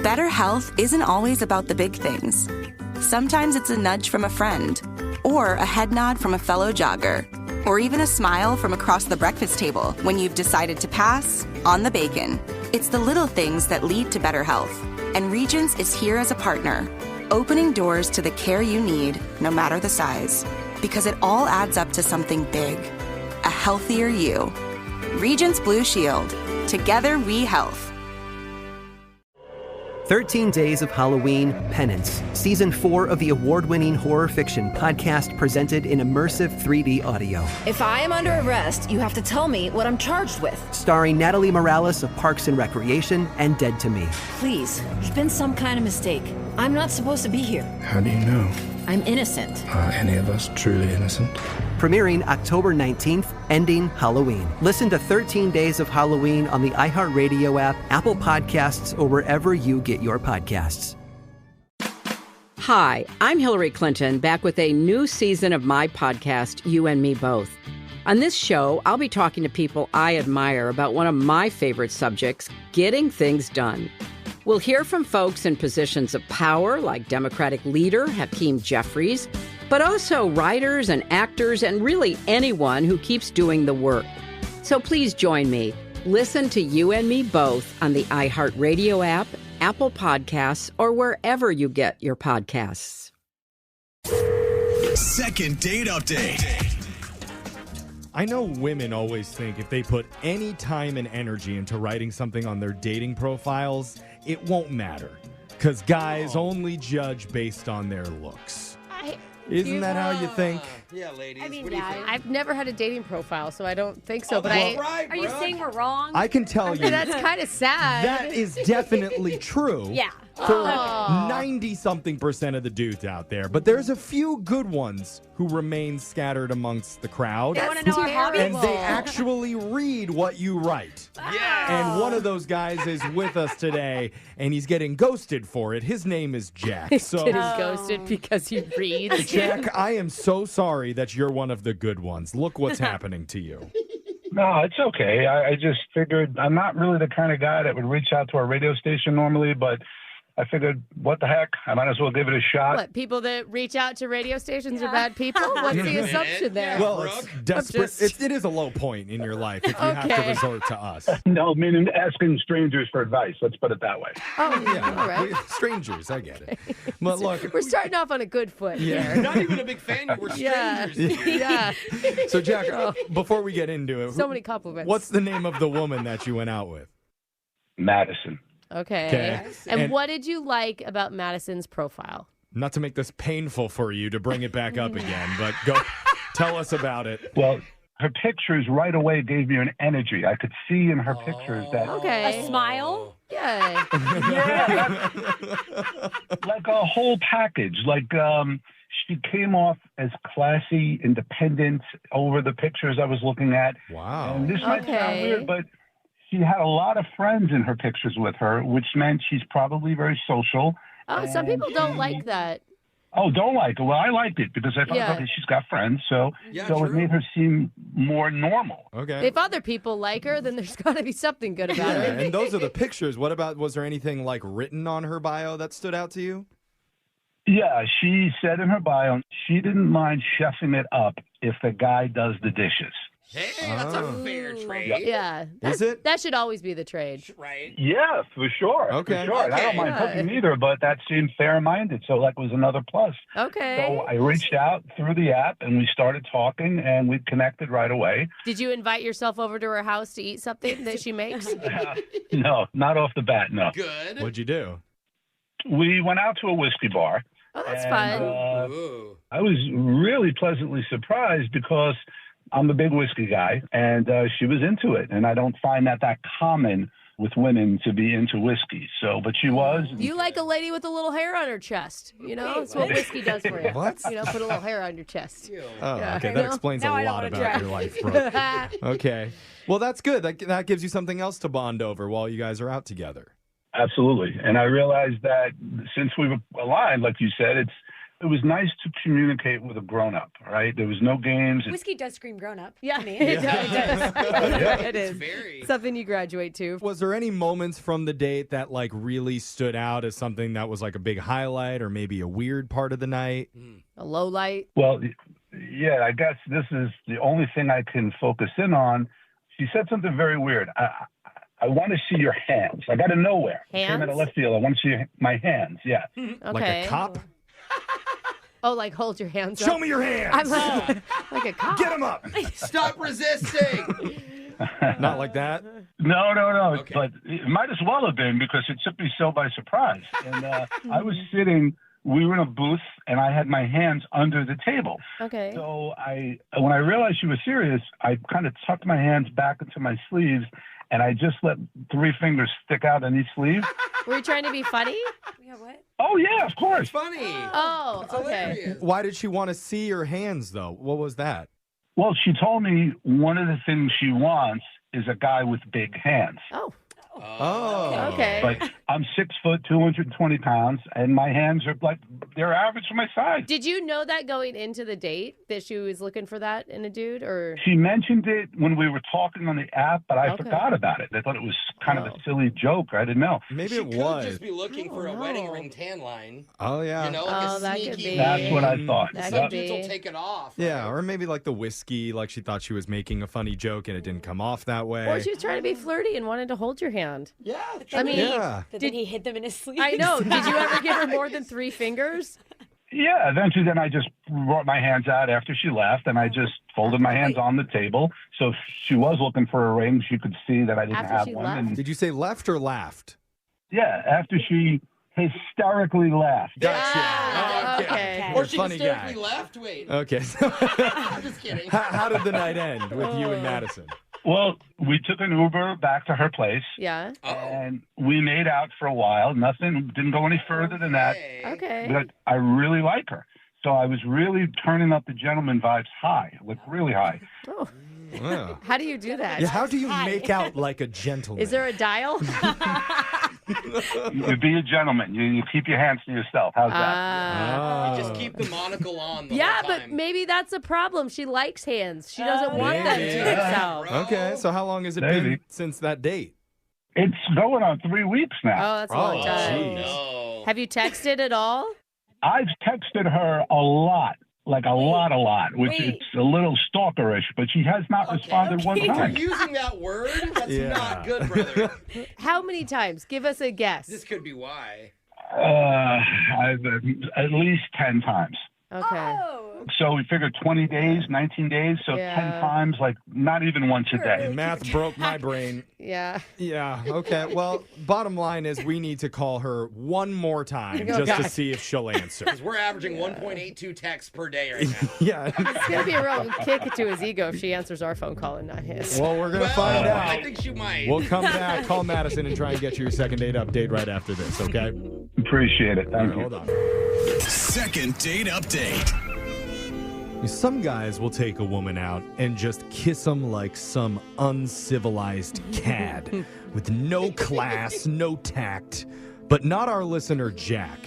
Better health isn't always about the big things. Sometimes it's a nudge from a friend, or a head nod from a fellow jogger, or even a smile from across the breakfast table when you've decided to pass on the bacon. It's the little things that lead to better health, and Regence is here as a partner, opening doors to the care you need, no matter the size, because it all adds up to something big, a healthier you. Regence Blue Shield. Together we health. 13 Days of Halloween, Penance, Season 4 of the award-winning horror fiction podcast presented in immersive 3D audio. If I am under arrest, you have to tell me what I'm charged with. Starring Natalie Morales of Parks and Recreation and Dead to Me. Please, there's been some kind of mistake. I'm not supposed to be here. How do you know? I'm innocent. Are any of us truly innocent? Premiering October 19th, ending Halloween. Listen to 13 Days of Halloween on the iHeartRadio app, Apple Podcasts, or wherever you get your podcasts. Hi, I'm Hillary Clinton, back with a new season of my podcast, You and Me Both. On this show, I'll be talking to people I admire about one of my favorite subjects, getting things done. We'll hear from folks in positions of power like Democratic leader Hakeem Jeffries, but also writers and actors and really anyone who keeps doing the work. So please join me. Listen to You and Me Both on the iHeartRadio app, Apple Podcasts, or wherever you get your podcasts. Second date update. I know women always think if they put any time and energy into writing something on their dating profiles, it won't matter. Because guys only judge based on their looks. Isn't that how you think? Yeah, ladies. I mean, what do you think? I've never had a dating profile, so I don't think so. Oh, but are you saying we're wrong? I can tell you. That's kind of sad. That is definitely true. Yeah. For 90-something% of the dudes out there. But there's a few good ones who remain scattered amongst the crowd. I want to know our hobby. And they actually read what you write. Yeah. And one of those guys is with us today, and he's getting ghosted for it. His name is Jack. So, Getting ghosted because he reads. Jack, I am so sorry that you're one of the good ones. Look what's happening to you. No, it's okay. I just figured I'm not really the kind of guy that would reach out to our radio station normally, but I figured, what the heck? I might as well give it a shot. What, people that reach out to radio stations are bad people? What's the assumption there? Well, it's desperate. It is a low point in your life if you have to resort to us. No, meaning asking strangers for advice. Let's put it that way. Oh, Yeah, all right. strangers, I get it. But look, We're starting off on a good foot here. You're not even a big fan. We're strangers. Yeah. so Jack, before we get into it, So many compliments. what's the name of the woman that you went out with? Madison. Okay. And what did you like about Madison's profile? Not to make this painful for you to bring it back up again, but go tell us about it. Well, her pictures right away gave me an energy. I could see in her pictures that Okay. A smile? Yeah. like a whole package. Like she came off as classy, independent over the pictures I was looking at. Wow. And this might sound weird, but she had a lot of friends in her pictures with her, which meant she's probably very social. Oh, some people don't like that. Oh, don't like it. Well, I liked it because I thought, okay, she's got friends, so it made her seem more normal. Okay. If other people like her, then there's got to be something good about her. And those are the pictures. What about, was there anything like written on her bio that stood out to you? Yeah, she said in her bio she didn't mind chefing it up if the guy does the dishes. Hey, that's a fair trade. Yeah. Is it? That should always be the trade. Right. Yeah, for sure. Okay. For sure. And I don't mind cooking either, but that seemed fair-minded, so that was another plus. Okay. So I reached out through the app, and we started talking, and we connected right away. Did you invite yourself over to her house to eat something that she makes? No, not off the bat, no. Good. What'd you do? We went out to a whiskey bar. Oh, that's fun. I was really pleasantly surprised because I'm a big whiskey guy, and she was into it. And I don't find that common with women to be into whiskey. So, but she was. You like a lady with a little hair on her chest. You know, that's what whiskey does for you. What? You know, put a little hair on your chest. Oh, Yeah, okay. I That know. explains Now a I don't lot wanna about try. your life, Brooke. Okay. Well, that's good. That gives you something else to bond over while you guys are out together. Absolutely. And I realized that since we were aligned, like you said, it's It was nice to communicate with a grown-up, right? There was no games. Whiskey does scream grown-up. Yeah, to me. it does. It is. Very. Something you graduate to. Was there any moments from the date that like really stood out as something that was like a big highlight or maybe a weird part of the night? A low light. Well, yeah, I guess this is the only thing I can focus in on. She said something very weird. I want to see your hands. I got to know where. Hands? Came out of left field. I want to see my hands. Yeah. Okay. Like a cop? Oh, like hold your hands up. Show me your hands! I'm like a cop. Get them up! Stop resisting. Not like that? No. Okay. But it might as well have been because it took me so by surprise. And I was sitting, we were in a booth, and I had my hands under the table. Okay. So when I realized she was serious, I kind of tucked my hands back into my sleeves, and I just let 3 fingers stick out in each sleeve. Were you trying to be funny? Yeah, what? Oh, yeah, of course. Funny. Oh, It's okay. hilarious. Why did she want to see your hands, though? What was that? Well, she told me one of the things she wants is a guy with big hands. Oh, Oh. okay. But I'm 6 foot, 220 pounds, and my hands are like, they're average for my size. Did you know that going into the date that she was looking for that in a dude, or? She mentioned it when we were talking on the app, but I Okay. forgot about it. I thought it was kind of Oh. a silly joke. I didn't know. Maybe She it could was. just be looking for a wedding ring tan line. Oh, yeah. You know, like Oh, a that sneaky. could be. That's what I thought. That Some could dudes be. will take it off. Yeah, right? or maybe like the whiskey, like she thought she was making a funny joke and it didn't come off that way. Or she was trying to be flirty and wanted to hold your hand. Yeah. I mean, Yeah. But then he hid them in his sleeves. I know. Did you ever give her more than 3 fingers? Yeah, eventually then I just brought my hands out after she left, and I just folded my hands on the table. So if she was looking for a ring, she could see that I didn't After have she one. left? And Did you say left or laughed? yeah, after she hysterically laughed. Gotcha. Ah, okay. Or she Funny hysterically guy. left. Wait. Okay. I'm just kidding. How did the night end with you and Madison? Well, we took an Uber back to her place, Yeah. and we made out for a while. Nothing, didn't go any further than that. Okay. But I really like her. So I was really turning up the gentleman vibes high, like really high. Oh, Wow. how do you do that? Yeah, how do you make out like a gentleman? Is there a dial? You be a gentleman. You keep your hands to yourself. How's that? Ah. You just keep the monocle on the Yeah, whole but time. maybe that's a problem. She likes hands. She doesn't want them maybe. to herself. Bro. Okay, so how long has it Maybe. been since that date? It's going on 3 weeks now. Oh, that's a long Oh, time. geez. No. Have you texted at all? I've texted her a lot, like a lot, which Wait. it's a little stalkerish, but she has not responded one You're time. using that word? That's Yeah. not good, brother. How many times? Give us a guess. This could be why. I've at least 10 times. Okay. Oh. So we figured 20 days, 19 days, so Yeah. 10 times, like not even once a day. Math broke my brain. Yeah. Yeah, okay. Well, bottom line is we need to call her one more time Oh, just to God. see if she'll answer. Because we're averaging 1.82 texts per day right now. Yeah. It's going to be a real kick to his ego if she answers our phone call and not his. Well, we're going to Well, find I out. think she might. We'll come back, call Madison, and try and get you your second date update right after this, okay? Appreciate it. Thank you. Hold on. Second date update. Some guys will take a woman out and just kiss them like some uncivilized cad with no class, no tact. But not our listener, Jack.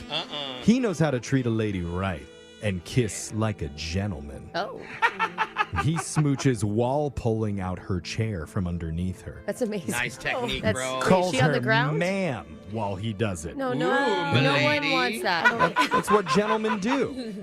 He knows how to treat a lady right and kiss like a gentleman. Oh, He smooches while pulling out her chair from underneath her. that's amazing. Nice technique, That's bro. Wait, Calls is she on her the ground? ma'am while he does it. No, Ooh, no one milady. wants that. That's what gentlemen do.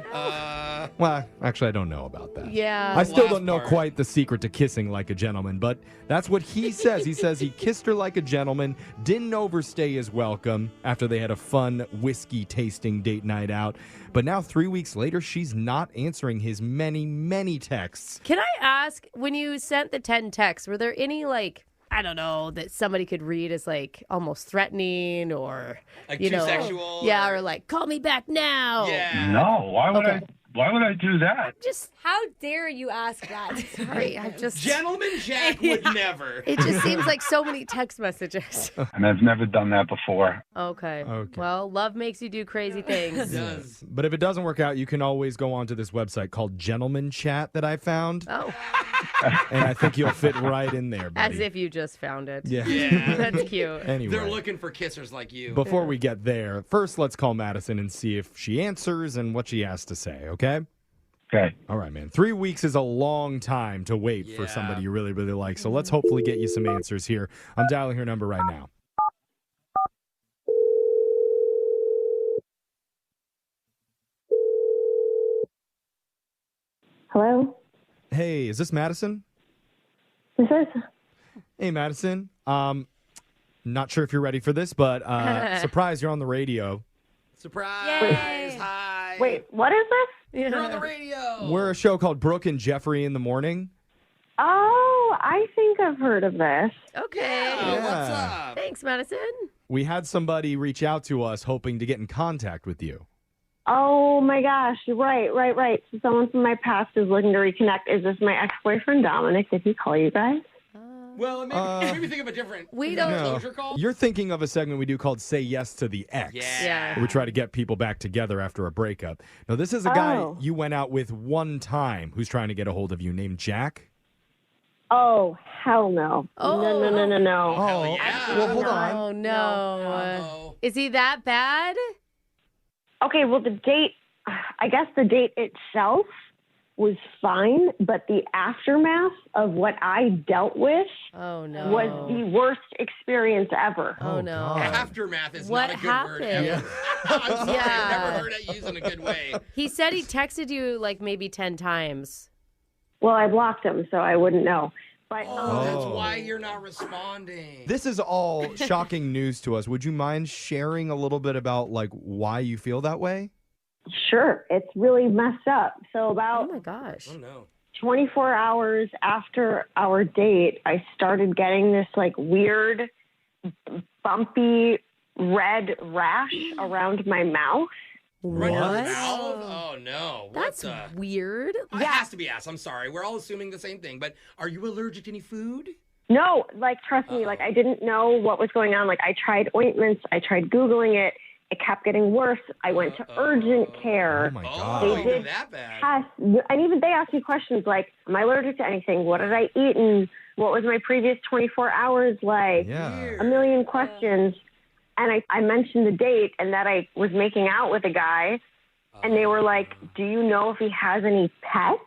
Well, actually, I don't know about that. Yeah. I still last don't know part. quite the secret to kissing like a gentleman, but that's what he says. He says he kissed her like a gentleman, didn't overstay his welcome after they had a fun whiskey tasting date night out. But now 3 weeks later, she's not answering his many, many texts. Can I ask, when you sent the 10 texts, were there any, like, I don't know, that somebody could read as, like, almost threatening or, Like you too know. sexual, Yeah, or- or like, call me back now. Yeah. No, why would Okay. Why would I do that? Just, How dare you ask that? sorry, I just. Gentleman Jack would never. It just seems like so many text messages. And I've never done that before. Okay. Okay. Well, love makes you do crazy things. It does. But if it doesn't work out, you can always go onto this website called Gentleman Chat that I found. Oh. And I think you'll fit right in there, buddy. As if you just found it. Yeah. That's cute. Anyway. They're looking for kissers like you. Before we get there, first let's call Madison and see if she answers and what she has to say, okay? Okay. All right, man. 3 weeks is a long time to wait for somebody you really, really like. So let's hopefully get you some answers here. I'm dialing her number right now. Hello? Hey, is this Madison? This is? Hey, Madison. Not sure if you're ready for this, but surprise, you're on the radio. Surprise! Hi. Wait, what is this? You're on the radio. We're a show called Brooke and Jeffrey in the Morning. Oh, I think I've heard of this. Okay. What's up? Thanks, Madison. We had somebody reach out to us hoping to get in contact with you. Oh my gosh, right. So someone from my past is looking to reconnect. Is this my ex-boyfriend, Dominic? Did he call you guys? Well, maybe think of a different closure call. You're thinking of a segment we do called Say Yes to the Ex. Yeah. Where we try to get people back together after a breakup. Now, this is a guy you went out with one time who's trying to get a hold of you named Jack. Oh, hell no. Oh. No. Oh, yeah. Well, hold on. Oh, no. Is he that bad? Okay, well, I guess the date itself was fine, but the aftermath of what I dealt with was the worst experience ever. Oh, no. Aftermath is What not a good word ever. happened? I'm sorry, I've never heard it used in a good way. He said he texted you like maybe 10 times. Well, I blocked him, so I wouldn't know. But that's why you're not responding. This is all shocking news to us. Would you mind sharing a little bit about like why you feel that way? Sure, it's really messed up. So about Oh my gosh. Oh no. 24 hours after our date, I started getting this like weird, bumpy red rash around my mouth. Right What? in your mouth? Oh no. That's weird. It has to be asked. I'm sorry. We're all assuming the same thing, but are you allergic to any food? No, like trust me, like I didn't know what was going on. Like I tried ointments, I tried Googling it. It kept getting worse. I went to urgent care. Oh my God. Oh, They even did that bad. tests, and even they asked me questions like, am I allergic to anything? What did I eat? And what was my previous 24 hours like? Yeah. A million questions. And I mentioned the date and that I was making out with a guy. And they were like, do you know if he has any pets?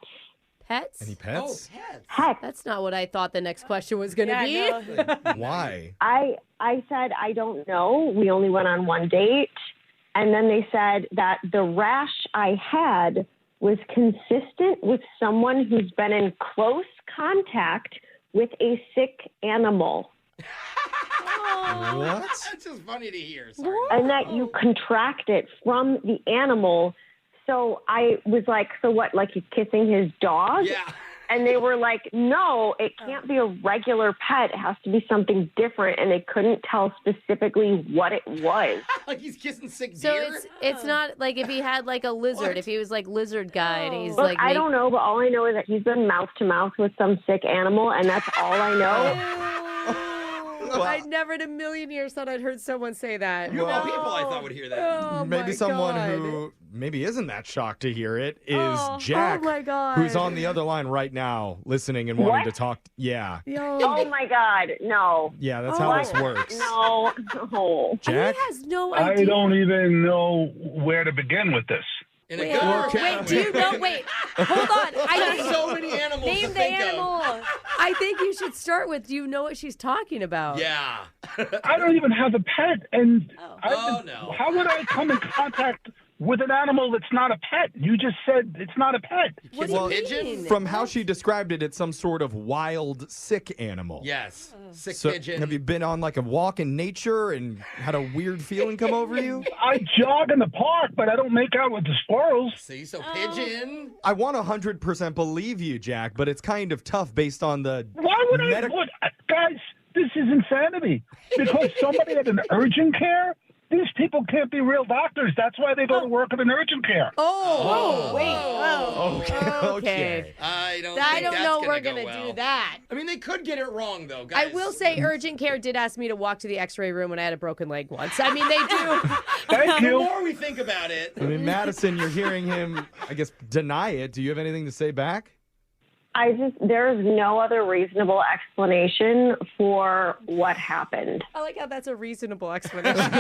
Pets? Any pets? Oh, pets. Heck, That's not what I thought the next question was going to be. Why? I said, I don't know. We only went on one date. And then they said that the rash I had was consistent with someone who's been in close contact with a sick animal. What? That's just funny to hear. Sorry. And that you contract it from the animal. So I was like, so what, like he's kissing his dog? Yeah. And they were like, no, it can't be a regular pet. It has to be something different. And they couldn't tell specifically what it was. Like he's kissing sick So deer? it's not like if he had like a lizard, if he was like lizard guy and he's Look, like I don't know, but all I know is that he's been mouth to mouth with some sick animal. And that's all I know. I never in a million years thought I'd heard someone say that. You of all people I thought would hear that. Oh, Maybe my someone God. who maybe isn't that shocked to hear it is Oh, Jack, oh my God. who's on the other line right now, listening and wanting What? to talk. Yeah, Oh my God, no. yeah, that's how this works. No. Jack, He has no I idea. don't even know where to begin with this. In a good or bad Wait, do you know? Wait, hold on. There's so many animals Name to the think animal. I think you should start with, do you know what she's talking about? of. Yeah. I don't even have a pet, and Oh, no. how would I come in contact with an animal that's not a pet? You just said it's not a pet. What Kiss do a you pigeon? mean? from how she described it, it's some sort of wild, sick animal. Yes. Sick So, pigeon. have you been on like a walk in nature and had a weird feeling come over you? I jog in the park, but I don't make out with the squirrels. See, so pigeon. I want to 100% believe you, Jack, but it's kind of tough based on the Why would I? Guys, this is insanity. Because somebody at an urgent care, these people can't be real doctors. That's why they go to work at an urgent care. Wait. Oh. Okay. I don't I think don't that's know gonna we're go going to well. do that. I mean, they could get it wrong, though, I guys. will say urgent care did ask me to walk to the x-ray room when I had a broken leg once. I mean, they do. Thank The you. more we think about it. I mean, Madison, you're hearing him, I guess, deny it. Do you have anything to say back? There's no other reasonable explanation for what happened. I like how that's a reasonable explanation.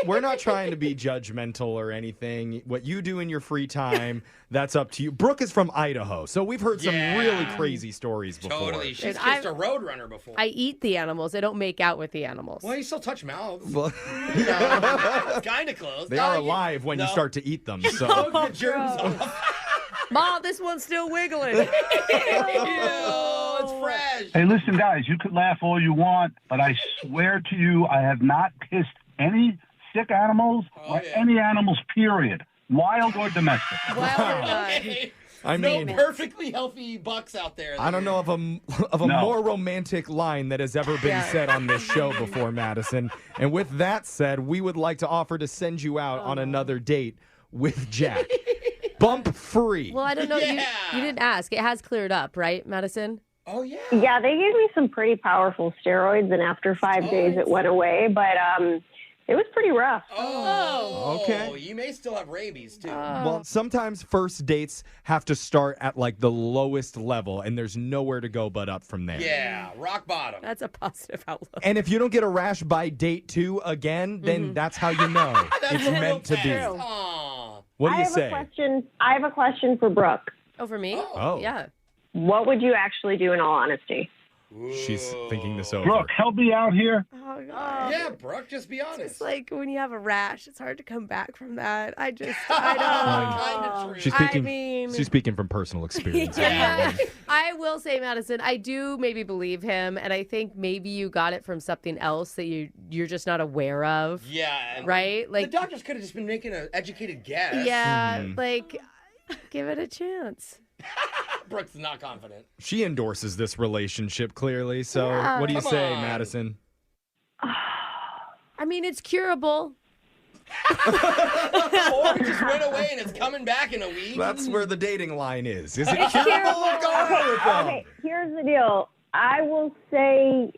We're not trying to be judgmental or anything. What you do in your free time, that's up to you. Brooke is from Idaho, so we've heard some really crazy stories before. Totally. She's kissed a roadrunner before. I eat the animals. I don't make out with the animals. Well, you still touch mouths. Well, It's kind of close. they are alive when you start to eat them. So. Get germs off. Mom, this one's still wiggling. Ew, it's fresh. Hey, listen, guys, you could laugh all you want, but I swear to you, I have not kissed any sick animals or any animals, period. Wild or domestic. Wild or not. Okay. I mean, no perfectly healthy bucks out there. I don't know of a more romantic line that has ever been said on this show before, Madison. And with that said, we would like to offer to send you out on another date with Jack. Bump free. Well, I don't know. You didn't ask. It has cleared up, right, Madison? Oh, yeah. Yeah, they gave me some pretty powerful steroids, and after 5 days it went away, but it was pretty rough. Oh, okay. You may still have rabies, too. Well, sometimes first dates have to start at like the lowest level, and there's nowhere to go but up from there. Yeah, rock bottom. That's a positive outlook. And if you don't get a rash by date 2 again, then that's how you know it's meant to be. Aww. What do you say? I have a question for Brooke. Oh, for me? Oh. Yeah. What would you actually do in all honesty? She's thinking this over. Brooke, help me out here. Oh, God. Yeah, Brooke, just be honest. It's like when you have a rash, it's hard to come back from that. I don't. Kind of true. She's speaking from personal experience. Yeah. I will say, Madison, I do maybe believe him, and I think maybe you got it from something else that you're just not aware of. Yeah. Right? Like the doctors could have just been making an educated guess. Yeah, like give it a chance. Brooke's not confident. She endorses this relationship clearly. So what do you say, Madison? I mean, it's curable. Or it just went away and it's coming back in a week. That's where the dating line is. Is it curable? Okay, here's the deal. I will say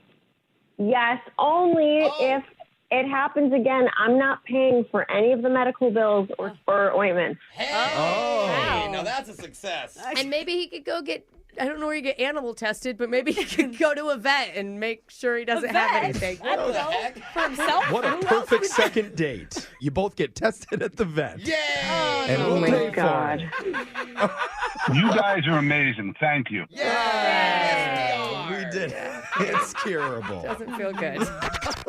yes, only if it happens again. I'm not paying for any of the medical bills or ointments. Hey, now that's a success. And maybe he could go get, I don't know where you get animal tested, but maybe he could go to a vet and make sure he doesn't have anything. I don't know. For himself? What a perfect second date. You both get tested at the vet. Yay! And Oh we'll my pay for God. it. You guys are amazing. Thank you. Yes, We did it. It's curable. Doesn't feel good.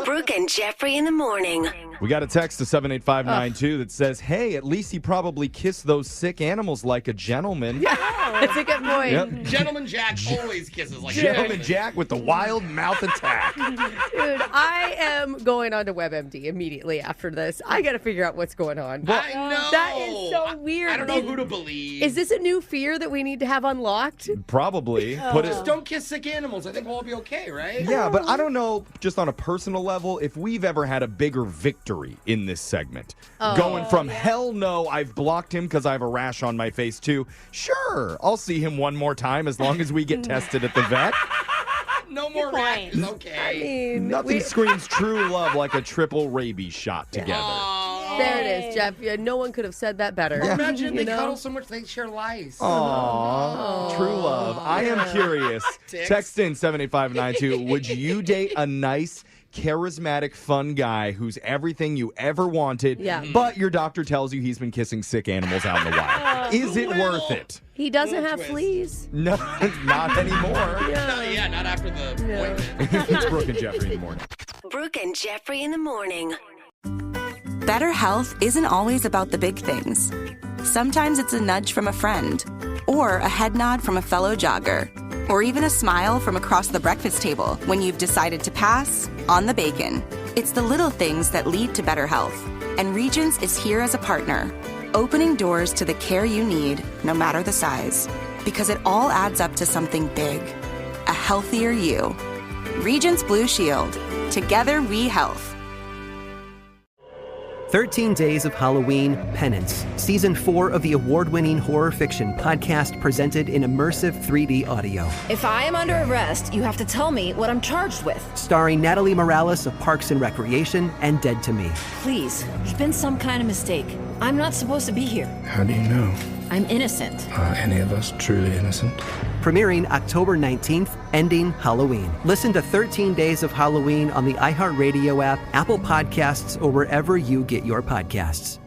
Brooke and Jeffrey in the morning. We got a text to 78592 that says, hey, at least he probably kissed those sick animals like a gentleman. That's a good point. Yep. Gentleman Jack always kisses like Gentleman Jack with the wild mouth attack. Dude, I am going on to WebMD immediately after this. I got to figure out what's going on. I know. That is so weird. I don't know who to believe. Is this a new fear that we need to have unlocked? Probably. Just don't kiss sick animals. I think we'll all be okay, right? Yeah, but I don't know, just on a personal level, if we've ever had a bigger victory in this segment. Going from hell no, I've blocked him because I have a rash on my face too. Sure, I'll see him one more time as long as we get tested at the vet. No more rashes. Okay. I mean, Nothing screams true love like a triple rabies shot together. there it is, Jeff. Yeah, no one could have said that better. Imagine You they know? cuddle so much they share lice. Aww, true love. I am curious. Text in 78592. Would you date a nice, charismatic, fun guy who's everything you ever wanted, but your doctor tells you he's been kissing sick animals out in the wild? Is it worth it? He doesn't have fleas. No, not anymore. Yeah, not after the appointment. It's Brooke and Jeffrey in the morning. Brooke and Jeffrey in the morning. Better health isn't always about the big things. Sometimes it's a nudge from a friend, or a head nod from a fellow jogger, or even a smile from across the breakfast table when you've decided to pass on the bacon. It's the little things that lead to better health, and Regence is here as a partner, opening doors to the care you need, no matter the size, because it all adds up to something big, a healthier you. Regence Blue Shield. Together we health. 13 Days of Halloween Penance, Season 4 of the award-winning horror fiction podcast presented in immersive 3D audio. If I am under arrest, you have to tell me what I'm charged with. Starring Natalie Morales of Parks and Recreation and Dead to Me. Please, there's been some kind of mistake. I'm not supposed to be here. How do you know? I'm innocent. Are any of us truly innocent? Premiering October 19th, ending Halloween. Listen to 13 Days of Halloween on the iHeartRadio app, Apple Podcasts, or wherever you get your podcasts.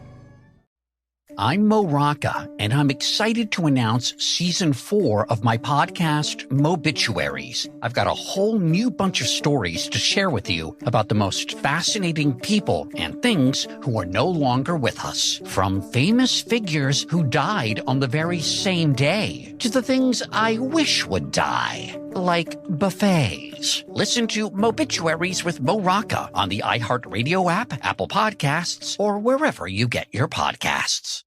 I'm Mo Rocca, and I'm excited to announce Season 4 of my podcast, Mobituaries. I've got a whole new bunch of stories to share with you about the most fascinating people and things who are no longer with us. From famous figures who died on the very same day, to the things I wish would die, like buffets. Listen to Mobituaries with Mo Rocca on the iHeartRadio app, Apple Podcasts, or wherever you get your podcasts.